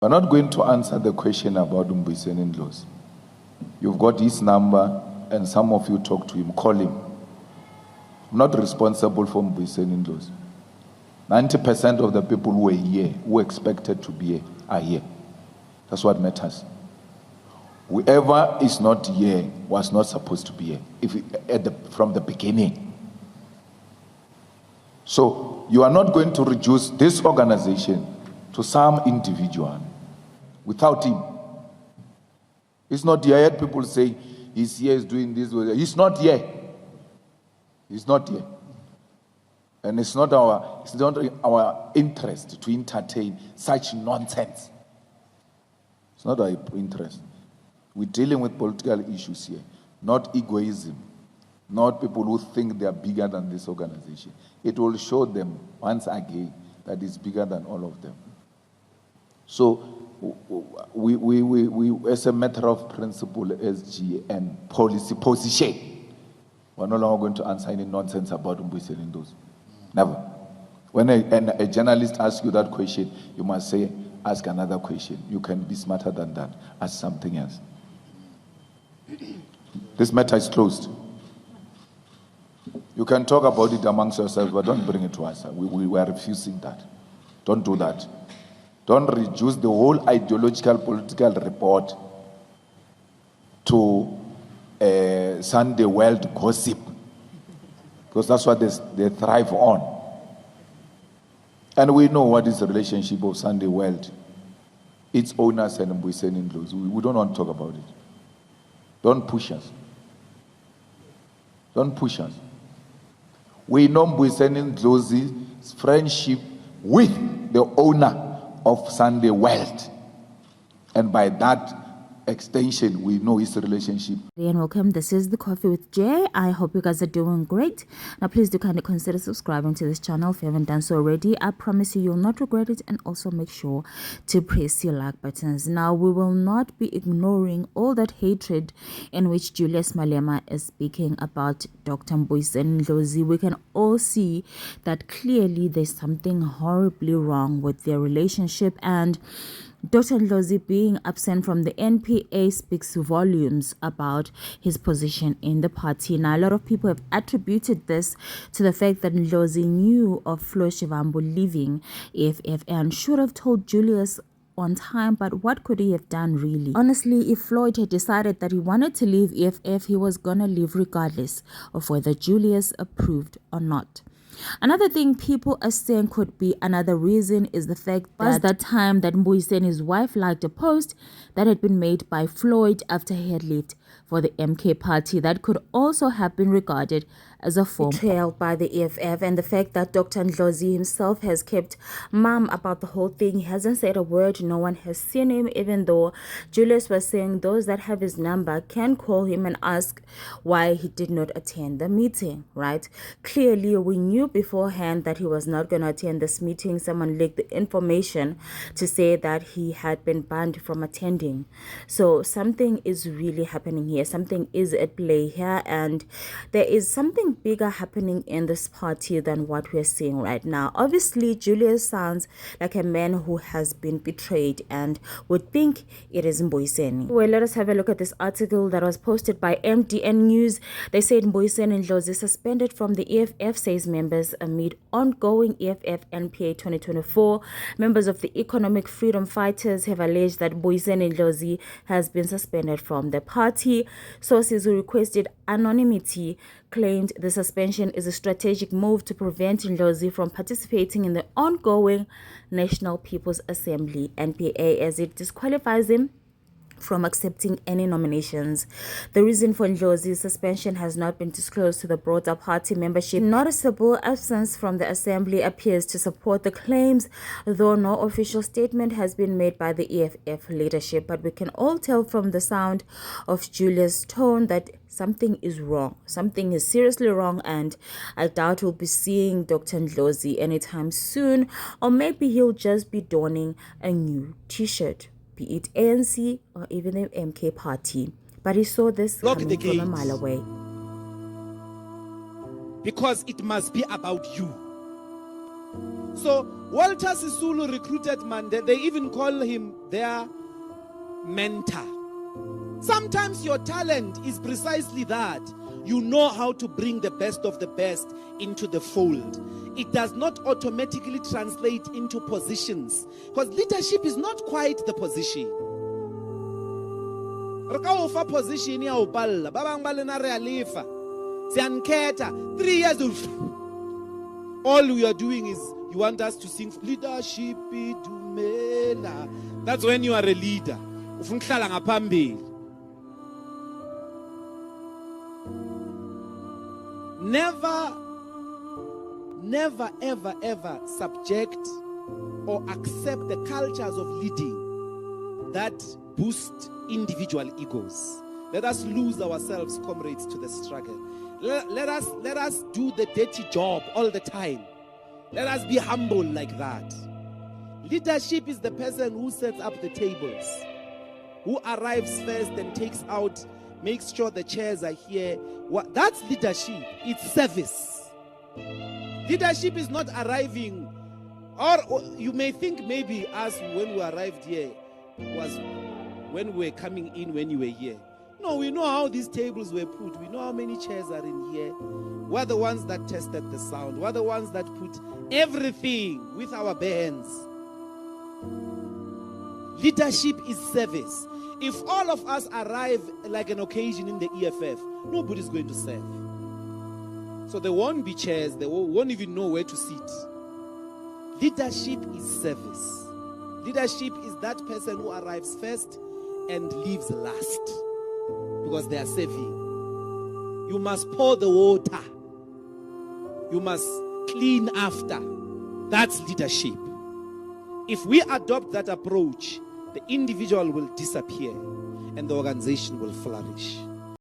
We're not going to answer the question about Mbuyiseni Ndlozi. You've got his number, and some of you talk to him, call him. I'm not responsible for Mbuyiseni Ndlozi. 90% of the people who are here, who expected to be here, are here. That's what matters. Whoever is not here was not supposed to be here from the beginning. So you are not going to reduce this organization to some individual without him. He's not here. I heard people say he's here, he's doing this. He's not here. He's not here. And it's not our interest to entertain such nonsense. It's not our interest. We're dealing with political issues here, not egoism, not people who think they are bigger than this organization. It will show them once again that it's bigger than all of them. So we as a matter of principle, SG and policy position, we're no longer going to answer any nonsense about Mbuyiseni Ndlozi. Never. When a journalist asks you that question, you must say, ask another question. You can be smarter than that. Ask something else. This matter is closed. You can talk about it amongst yourselves, but don't bring it to us. We are refusing that. Don't do that. Don't reduce the whole ideological political report to Sunday world gossip, because that's what they thrive on. And we know what is the relationship of Sunday world, its owners and Mbuyiseni Ndlozi. We don't want to talk about it. Don't push us. Don't push us. We know Mbuyiseni Ndlozi's friendship with the owner of Sunday World, and by that extension, we know his relationship. And welcome. This is the Coffee with Jay. I hope you guys are doing great. Now, please do kindly consider subscribing to this channel if you haven't done so already. I promise you'll not regret it, and also make sure to press your like buttons. Now, we will not be ignoring all that hatred in which Julius Malema is speaking about Dr. Mbuyiseni Ndlozi. We can all see that clearly there's something horribly wrong with their relationship, and Dr. Ndlozi being absent from the NPA speaks volumes about his position in the party. Now, a lot of people have attributed this to the fact that Ndlozi knew of Flo Shivambu leaving EFF and should have told Julius on time, but what could he have done really? Honestly, if Floyd had decided that he wanted to leave EFF, he was gonna leave regardless of whether Julius approved or not. Another thing people are saying could be another reason is the fact that time that Mbuyiseni's wife liked a post that had been made by Floyd after he had left for the MK party. That could also have been regarded as a form of betrayal by the EFF, and the fact that Dr. Ndlozi himself has kept mum about the whole thing. He hasn't said a word. No one has seen him, even though Julius was saying those that have his number can call him and ask why he did not attend the meeting, right? Clearly, we knew beforehand that he was not going to attend this meeting. Someone leaked the information to say that he had been banned from attending. So something is really happening here. Something is at play here, and there is something bigger happening in this party than what we're seeing right now. Obviously, Julius sounds like a man who has been betrayed and would think it is Mbuyiseni. Well, let us have a look at this article that was posted by MDN News. They said Mbuyiseni Ndlozi suspended from the EFF, says members amid ongoing EFF NPA 2024. Members of the Economic Freedom Fighters have alleged that Mbuyiseni Ndlozi has been suspended from the party. Sources who requested anonymity claimed the suspension is a strategic move to prevent Ndlozi from participating in the ongoing National People's Assembly NPA, as it disqualifies him from accepting any nominations. The reason for Ndlozi's suspension has not been disclosed to the broader party membership. Noticeable absence from the assembly appears to support the claims, though no official statement has been made by the EFF leadership. But we can all tell from the sound of Julius' tone that something is wrong. Something is seriously wrong, and I doubt we'll be seeing Dr. Ndlozi anytime soon, or maybe he'll just be donning a new t-shirt, be it ANC or even the MK party. But he saw this coming from a mile away. Because it must be about you. So Walter Sisulu recruited Mandela. They even call him their mentor. Sometimes your talent is precisely that. You know how to bring the best of the best into the fold. It does not automatically translate into positions, because leadership is not quite the position. Position ya upalla babang balena realifa sianketa 3 years of all we are doing is you want us to sing leadership idumela. That's when you are a leader. Ufunhlala ngaphambili. Never ever subject or accept the cultures of leading that boost individual egos. Let us lose ourselves, comrades, to the struggle. Let us do the dirty job all the time. Let us be humble like that. Leadership is the person who sets up the tables, who arrives first and takes out, makes sure the chairs are here. That's leadership. It's service. Leadership is not arriving, or you may think maybe us when we arrived here was when we were coming in when you were here. No, we know how these tables were put. We know how many chairs are in here. We're the ones that tested the sound. We're the ones that put everything with our bands. Leadership is service. If all of us arrive like an occasion in the EFF, nobody's going to serve. So there won't be chairs. They won't even know where to sit. Leadership is service. Leadership is that person who arrives first and leaves last, because they are serving. You must pour the water. You must clean after. That's leadership. If we adopt that approach, the individual will disappear and the organization will flourish.